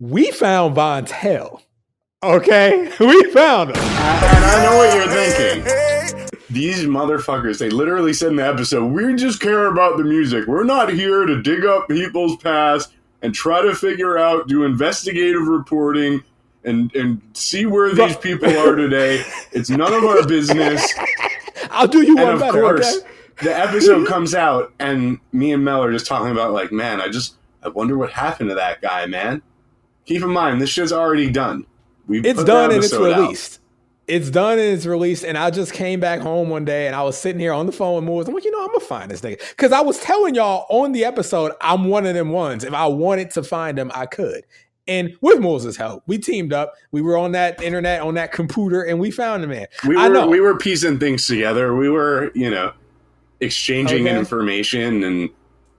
We found Vontel. Okay? We found him. And I know what you're thinking. These motherfuckers, they literally said in the episode, we just care about the music. We're not here to dig up people's past and try to figure out, do investigative reporting and see where these people are today. It's none of our business. I'll do you and one of better. Course, Okay? the episode comes out and me and Mel are just talking about like, man, I wonder what happened to that guy, man. Keep in mind, this shit's already done. It's done and it's released. It's done and it's released. And I just came back home one day and I was sitting here on the phone with Moores. I'm like, I'm going to find this nigga. Because I was telling y'all on the episode, I'm one of them ones. If I wanted to find him, I could. And with Moores' help, we teamed up. We were on that internet, on that computer, and we found the man. We were piecing things together. We were, exchanging information and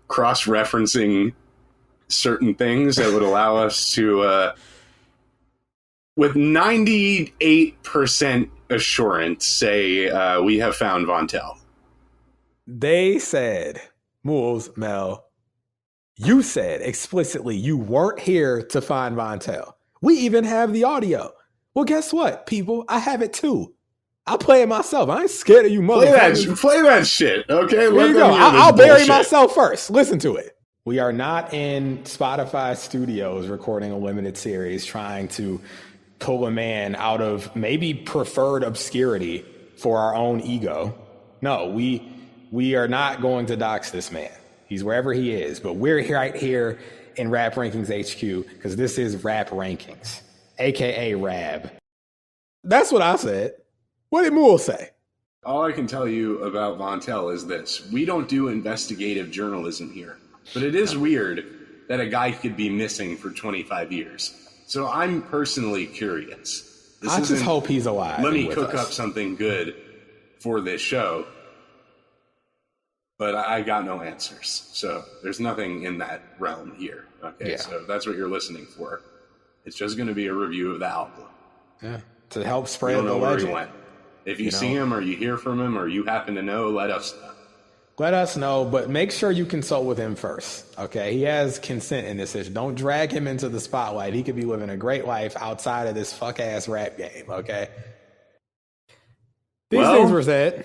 cross-referencing certain things that would allow us to, with 98% assurance, say we have found Vontel. They said, Moores, Mel, you said explicitly you weren't here to find Vontel. We even have the audio. Well, guess what, people? I have it too. I'll play it myself. I ain't scared of you motherfuckers. Play that shit, okay? There you go. I'll bury myself first. Listen to it. We are not in Spotify studios recording a limited series trying to pull a man out of maybe preferred obscurity for our own ego. No, we are not going to dox this man. He's wherever he is, but we're right here in Rap Rankings HQ because this is Rap Rankings, aka Rab. That's what I said. What did Moole say? All I can tell you about Vontel is this. We don't do investigative journalism here, but it is weird that a guy could be missing for 25 years. So I'm personally curious. I just hope he's alive. Let me cook up something good for this show. But I got no answers. So there's nothing in that realm here. Okay, yeah. So that's what you're listening for. It's just going to be a review of the album. Yeah, to help spread the legend. Where he went. If you see him or you hear from him or you happen to know, let us know. Let us know, but make sure you consult with him first, okay? He has consent in this issue. Don't drag him into the spotlight. He could be living a great life outside of this fuck-ass rap game, okay? These things were said.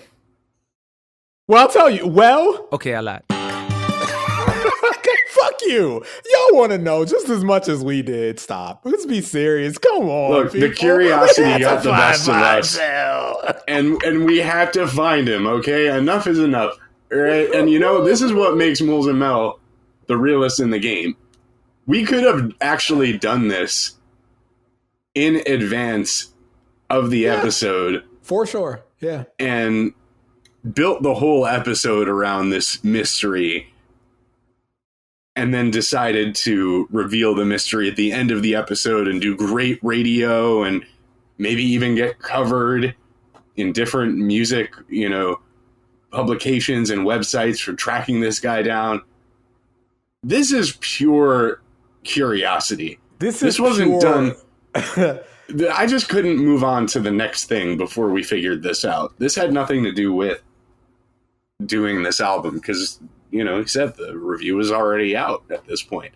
Well, I'll tell you. Well? Okay, I lied. Okay, fuck you. Y'all want to know just as much as we did. Stop. Let's be serious. Come on, look, people. The curiosity got the best of us. And we have to find him, okay? Enough is enough. Right? And this is what makes Moles and Mel the realists in the game. We could have actually done this in advance of the episode. For sure. Yeah. And built the whole episode around this mystery and then decided to reveal the mystery at the end of the episode and do great radio and maybe even get covered in different music, publications and websites for tracking this guy down. This is pure curiosity. This wasn't done. I just couldn't move on to the next thing before we figured this out. This had nothing to do with doing this album because, he said the review was already out at this point.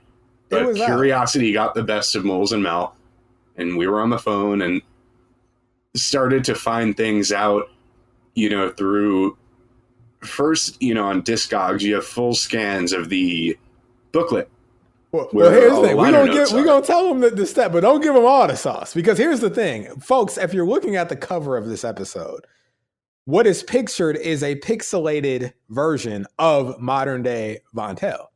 But curiosity got the best of Moles and Mel, and we were on the phone and started to find things out, through first, on Discogs, you have full scans of the booklet. Well, here's the thing. We're going to tell them the step, but don't give them all the sauce. Because here's the thing. Folks, if you're looking at the cover of this episode, what is pictured is a pixelated version of modern day Vontel.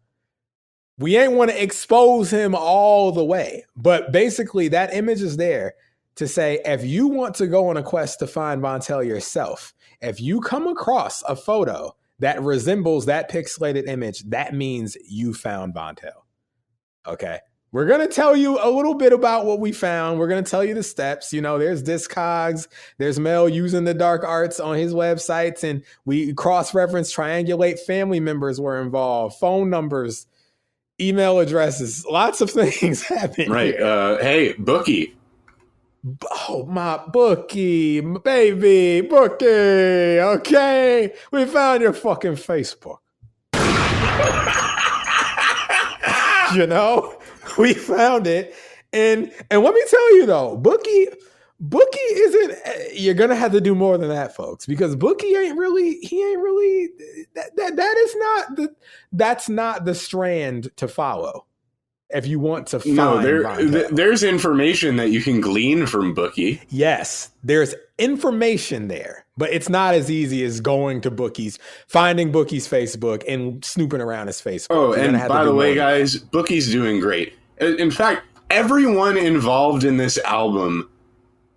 We ain't want to expose him all the way, but basically that image is there to say, if you want to go on a quest to find Vontel yourself, if you come across a photo that resembles that pixelated image, that means you found Vontel. Okay. We're going to tell you a little bit about what we found. We're going to tell you the steps. There's Discogs. There's Mel using the dark arts on his websites. And we cross-reference, triangulate family members were involved, phone numbers, email addresses, lots of things happen. Right. Hey, Bookie. Oh, my Bookie, baby, Bookie. Okay. We found your fucking Facebook. We found it, And let me tell you though, Bookie isn't. You're gonna have to do more than that, folks, because Bookie ain't really. He ain't really. That is not the. That's not the strand to follow. If you want to find there's information that you can glean from Bookie. Yes, there's information there, but it's not as easy as going to Bookie's, finding Bookie's Facebook and snooping around his Facebook. Oh, and by the way, guys, Bookie's doing great. In fact, everyone involved in this album,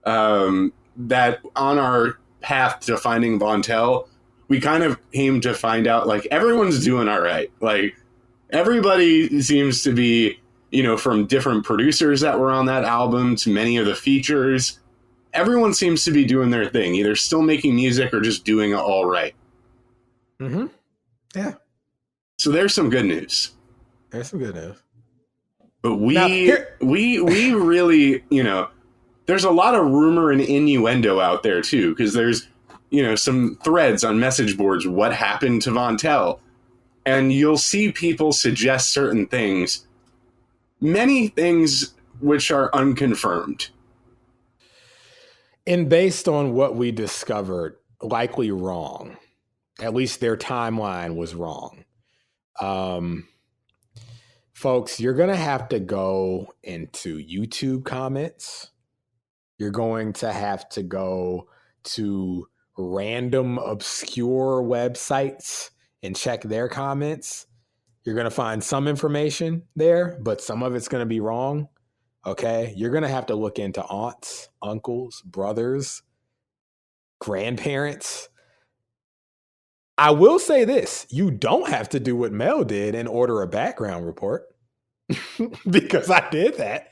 that on our path to finding Vontel, we kind of came to find out, like, everyone's doing all right. Like, everybody seems to be, from different producers that were on that album to many of the features, everyone seems to be doing their thing, either still making music or just doing it all right. Mm-hmm. Yeah. So there's some good news. There's some good news. But we really, there's a lot of rumor and innuendo out there too, because there's, some threads on message boards, what happened to Vontel? And you'll see people suggest certain things, many things which are unconfirmed. And based on what we discovered, likely wrong. At least their timeline was wrong. Folks, you're going to have to go into YouTube comments. You're going to have to go to random obscure websites and check their comments. You're going to find some information there, but some of it's going to be wrong. Okay. You're going to have to look into aunts, uncles, brothers, grandparents. I will say this. You don't have to do what Mel did and order a background report because I did that.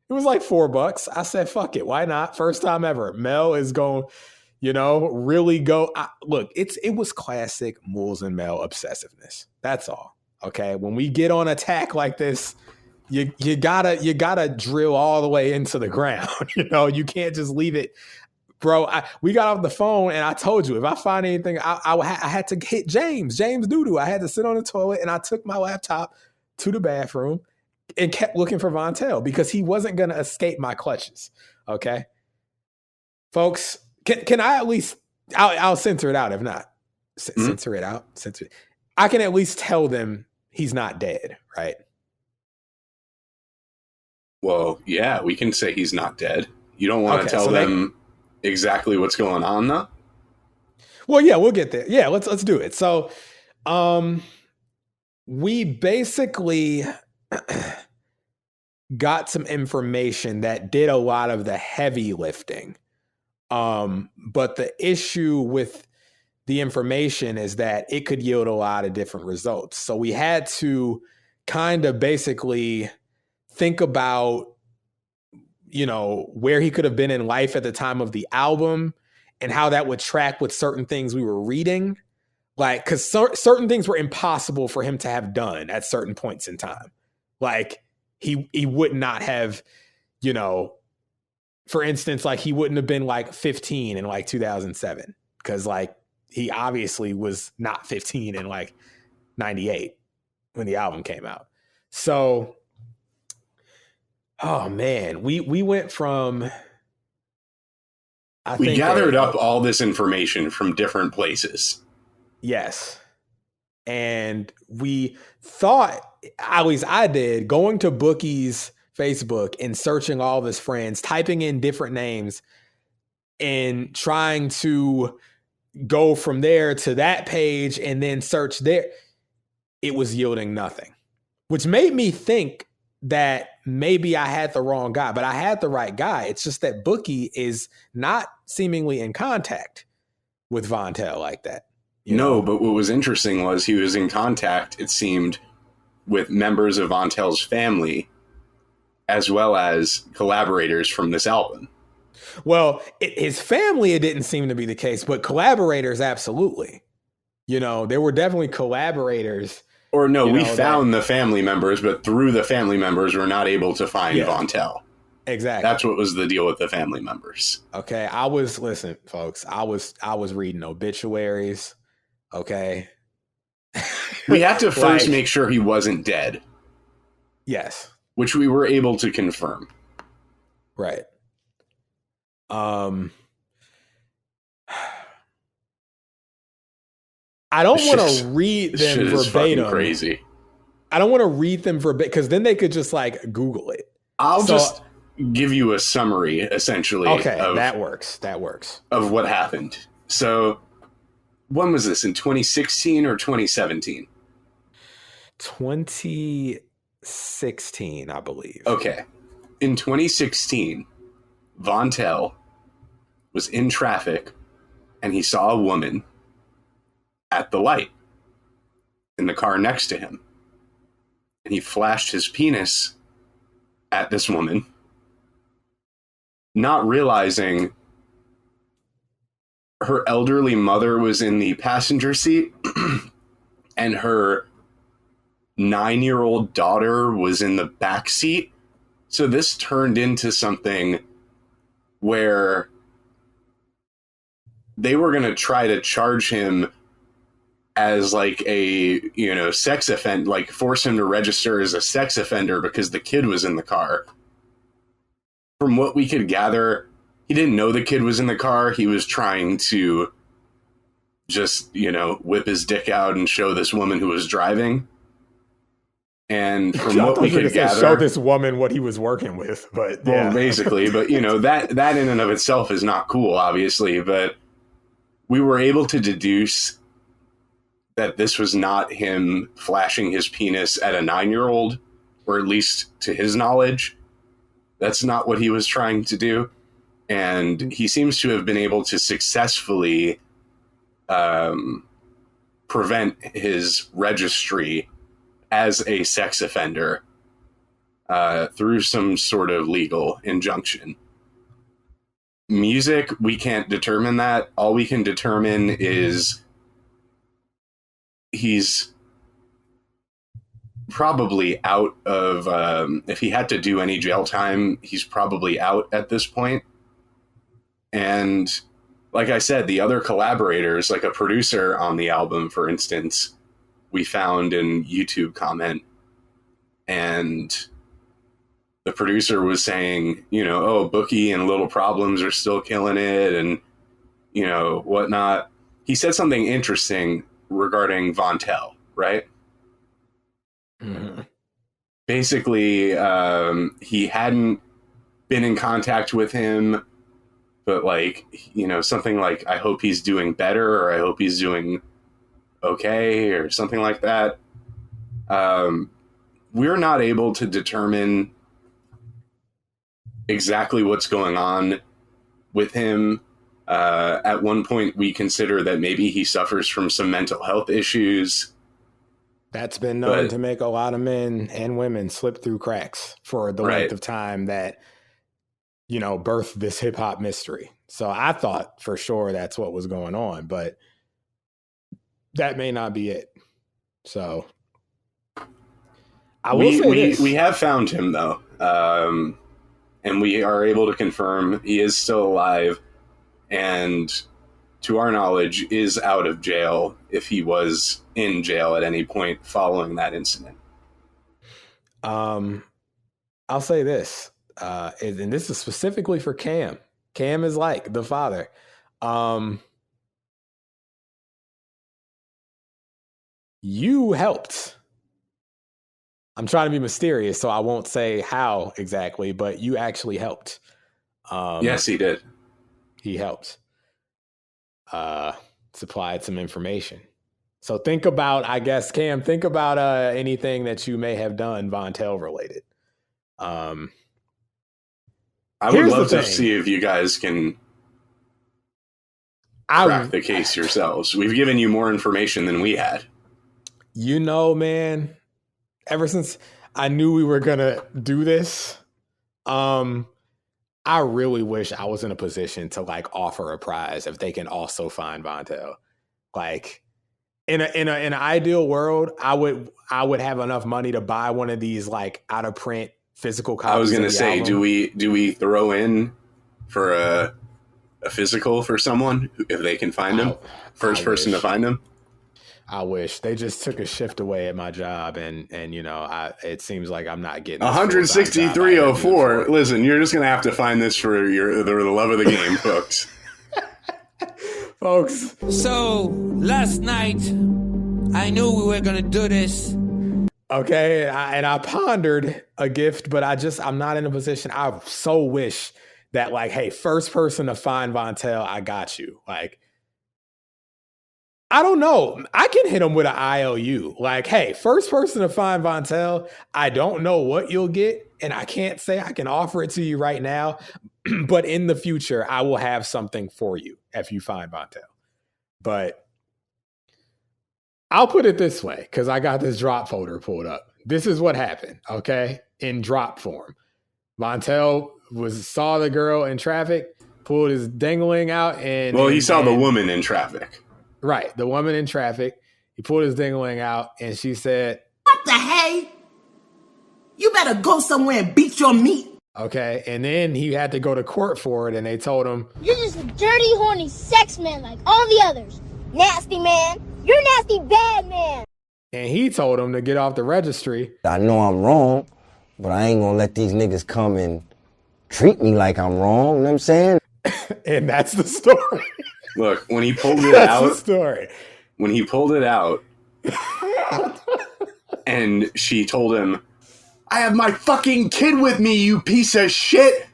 It was like $4. I said, fuck it. Why not? First time ever. Mel is going, really go. Look, it was classic Moles and Mel obsessiveness. That's all. Okay. When we get on attack like this, you gotta drill all the way into the ground. You can't just leave it. Bro, we got off the phone and I told you, if I find anything, I had to hit James Doodoo. I had to sit on the toilet and I took my laptop to the bathroom and kept looking for Vontel because he wasn't going to escape my clutches. Okay. Folks, can I at least, I'll censor it out if not. Censor it out. Censor it. I can at least tell them he's not dead, right? Well, yeah, we can say he's not dead. You don't want to tell them exactly what's going on, though? Well, yeah, we'll get there. Yeah, let's do it. So, we basically got some information that did a lot of the heavy lifting. But the issue with the information is that it could yield a lot of different results. So we had to kind of basically think about, where he could have been in life at the time of the album and how that would track with certain things we were reading. Like, because certain things were impossible for him to have done at certain points in time. Like, he would not have, for instance, like he wouldn't have been like 15 in like 2007 because like he obviously was not 15 in like 98 when the album came out. So, oh man, we went from. We gathered up all this information from different places. Yes. And we thought, at least I did, going to Bookie's Facebook and searching all of his friends, typing in different names and trying to go from there to that page and then search there. It was yielding nothing, which made me think that maybe I had the wrong guy, but I had the right guy. It's just that Bookie is not seemingly in contact with Vontel like that. No, but what was interesting was he was in contact, it seemed, with members of Vontel's family, as well as collaborators from this album. Well, his family, it didn't seem to be the case, but collaborators, absolutely. There were definitely collaborators. Or no, we found the family members, but through the family members, we're not able to find Vontel. Exactly. That's what was the deal with the family members. Okay. Listen, folks, I was reading obituaries. Okay. We had to first make sure he wasn't dead. Yes. Which we were able to confirm. Right. I don't want to read them verbatim. Is fucking crazy. I don't want to read them verbatim because then they could just like Google it. I'll just give you a summary, essentially. Okay, that works. That works. Of what happened. So, when was this? In 2016 or 2017? 2016, I believe. Okay. In 2016, Vontel was in traffic and he saw a woman at the light in the car next to him. And he flashed his penis at this woman, not realizing her elderly mother was in the passenger seat and her 9-year-old daughter was in the back seat. So this turned into something where they were going to try to charge him as like a, sex offender, like force him to register as a sex offender because the kid was in the car. From what we could gather, he didn't know the kid was in the car. He was trying to just, whip his dick out and show this woman who was driving. And from what we could gather, show this woman what he was working with, but yeah. Well, basically, but that in and of itself is not cool, obviously, but we were able to deduce that this was not him flashing his penis at a 9-year-old, or at least to his knowledge. That's not what he was trying to do. And he seems to have been able to successfully prevent his registry as a sex offender through some sort of legal injunction. Music, we can't determine that. All we can determine is he's probably out of, if he had to do any jail time, he's probably out at this point. And like I said, the other collaborators, like a producer on the album, for instance, we found in YouTube comment, and the producer was saying, Bookie and Little Problems are still killing it and, whatnot. He said something interesting regarding Vontel, right? Mm-hmm. Basically, he hadn't been in contact with him, but something like, I hope he's doing better, or I hope he's doing okay, or something like that. We're not able to determine exactly what's going on with him. At one point, we consider that maybe he suffers from some mental health issues. That's been known to make a lot of men and women slip through cracks for the length of time that, birthed this hip hop mystery. So I thought for sure that's what was going on, but that may not be it. So I will say this. We have found him though. And we are able to confirm he is still alive and, to our knowledge, is out of jail if he was in jail at any point following that incident. I'll say this, and this is specifically for Cam. Cam is like the father. You helped. I'm trying to be mysterious, so I won't say how exactly, but you actually helped. Yes, he did. He helped. Supplied some information. So think about, I guess, Cam, think about anything that you may have done Vontel related. I would love to see if you guys can crack the case yourselves. We've given you more information than we had. Man, ever since I knew we were going to do this, I really wish I was in a position to offer a prize if they can also find Vontel. In an ideal world, I would have enough money to buy one of these out of print physical copies. I was going to say, album. do we throw in for a physical for someone if they can find him? First person to find him? I wish. They just took a shift away at my job, and it seems like I'm not getting 163.04. Listen, you're just gonna have to find this for the love of the game, folks. Folks. So last night, I knew we were gonna do this. Okay, and I pondered a gift, but I'm not in a position. I so wish that, like, hey, first person to find Vontel, I got you. Like, I don't know. I can hit him with an IOU. Like, hey, first person to find Vontel, I don't know what you'll get, and I can't say I can offer it to you right now, but in the future, I will have something for you if you find Vontel. But I'll put it this way, because I got this drop folder pulled up. This is what happened, okay? In drop form. Vontel saw the girl in traffic, pulled his dingling out, and... Well, he saw the woman in traffic. Right, the woman in traffic. He pulled his dingling out, and she said... What the hey? You better go somewhere and beat your meat. Okay, and then he had to go to court for it, and they told him... You're just a dirty, horny sex man like all the others. Nasty man. You're a nasty bad man. And he told him to get off the registry. I know I'm wrong, but I ain't gonna let these niggas come and treat me like I'm wrong. You know what I'm saying? And that's the story. Look, when he pulled it out... That's the story. When he pulled it out, and she told him, I have my fucking kid with me, you piece of shit.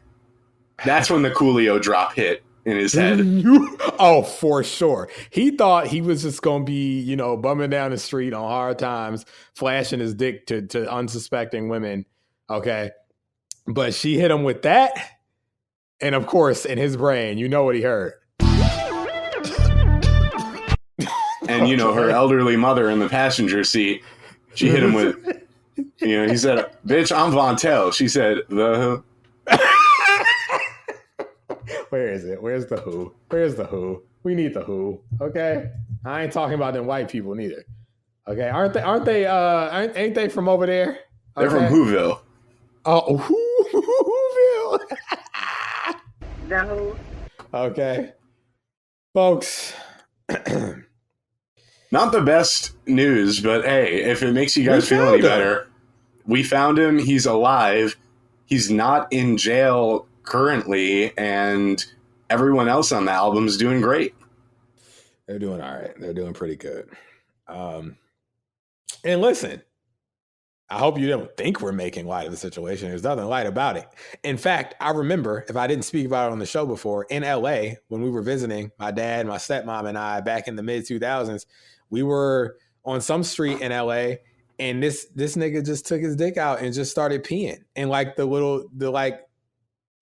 That's when the Coolio drop hit in his head. Oh, for sure. He thought he was just going to be, bumming down the street on hard times, flashing his dick to unsuspecting women. Okay. But she hit him with that. And of course, in his brain, you know what he heard. And, her elderly mother in the passenger seat, she hit him with, he said, bitch, I'm Vontel. She said, the who? Where is it? Where's the who? Where's the who? We need the who. Okay. I ain't talking about them white people neither. Okay. Ain't they from over there? Okay. They're from Whoville. Oh, Whoville. The who? Okay. Folks. Not the best news, but hey, if it makes you guys feel any better, we found him. He's alive. He's not in jail currently, and everyone else on the album is doing great. They're doing all right. They're doing pretty good. And listen, I hope you don't think we're making light of the situation. There's nothing light about it. In fact, I remember, if I didn't speak about it on the show before, in LA, when we were visiting, my dad, my stepmom, and I back in the mid-2000s, we were on some street in LA, and this nigga just took his dick out and just started peeing in like the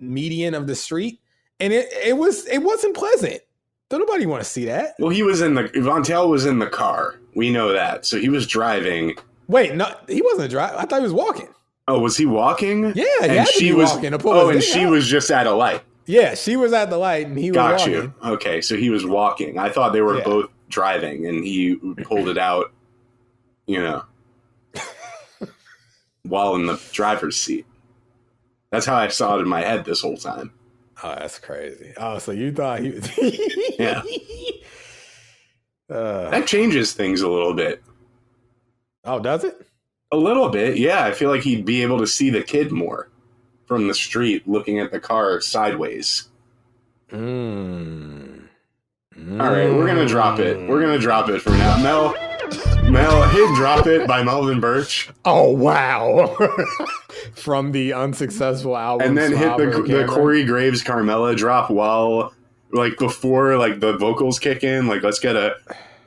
median of the street. And it wasn't pleasant. Don't nobody want to see that. Well, Vontel was in the car. We know that. So he was driving. Wait, no, he wasn't driving. I thought he was walking. Oh, was he walking? Yeah, and she was walking. And she was just at a light. Yeah, she was at the light and he was walking. Got you. Okay, so he was walking. I thought they were both driving and he pulled it out, while in the driver's seat. That's how I saw it in my head this whole time. Oh, that's crazy. Oh, so you thought he was... Yeah. That changes things a little bit. Oh, does it? A little bit, yeah. I feel like he'd be able to see the kid more from the street looking at the car sideways. All right, we're going to drop it. We're going to drop it for now. Mel, hit Drop It by Melvin Birch. Oh, wow. From the unsuccessul album. And then hit the Corey Graves Carmella drop before the vocals kick in. Let's get a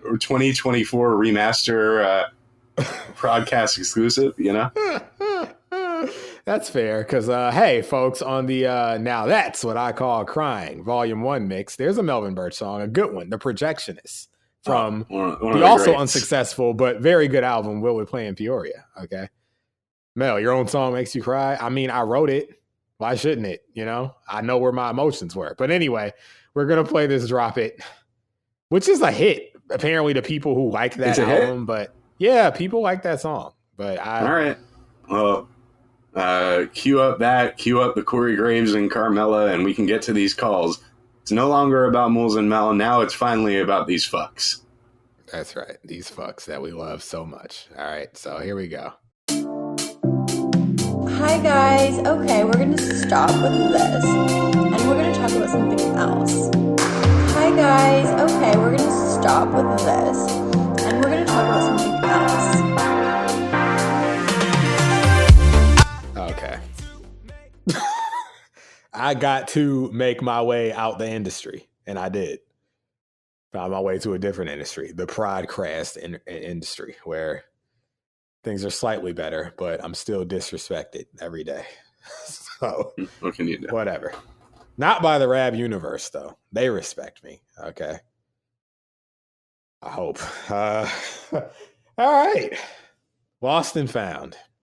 2024 remaster podcast exclusive, That's fair, because, hey, folks, on the Now That's What I Call Crying Volume 1 mix, there's a Melvin Birch song, a good one, The Projectionist, from the also unsuccessful but very good album, Will We Play in Peoria, okay? Mel, your own song makes you cry? I mean, I wrote it. Why shouldn't it, I know where my emotions were. But anyway, we're going to play this Drop It, which is a hit, apparently, to people who like that album. Hit? But, yeah, people like that song. But all right. Well... cue up the Corey Graves and Carmella, and we can get to these calls. It's no longer about Moles and Mel. Now it's finally about these fucks. That's right. These fucks that we love so much. All right, so here we go. Hi guys. Okay, we're gonna stop with this and we're gonna talk about something else. Hi guys. Okay, we're gonna stop with this and we're gonna talk about something else. Okay. I got to make my way out the industry, and I did. Found my way to a different industry, the podcast industry, where things are slightly better, but I'm still disrespected every day. So, what can you do? Whatever. Not by the Rab universe, though. They respect me. Okay. I hope. All right. Lost and Found.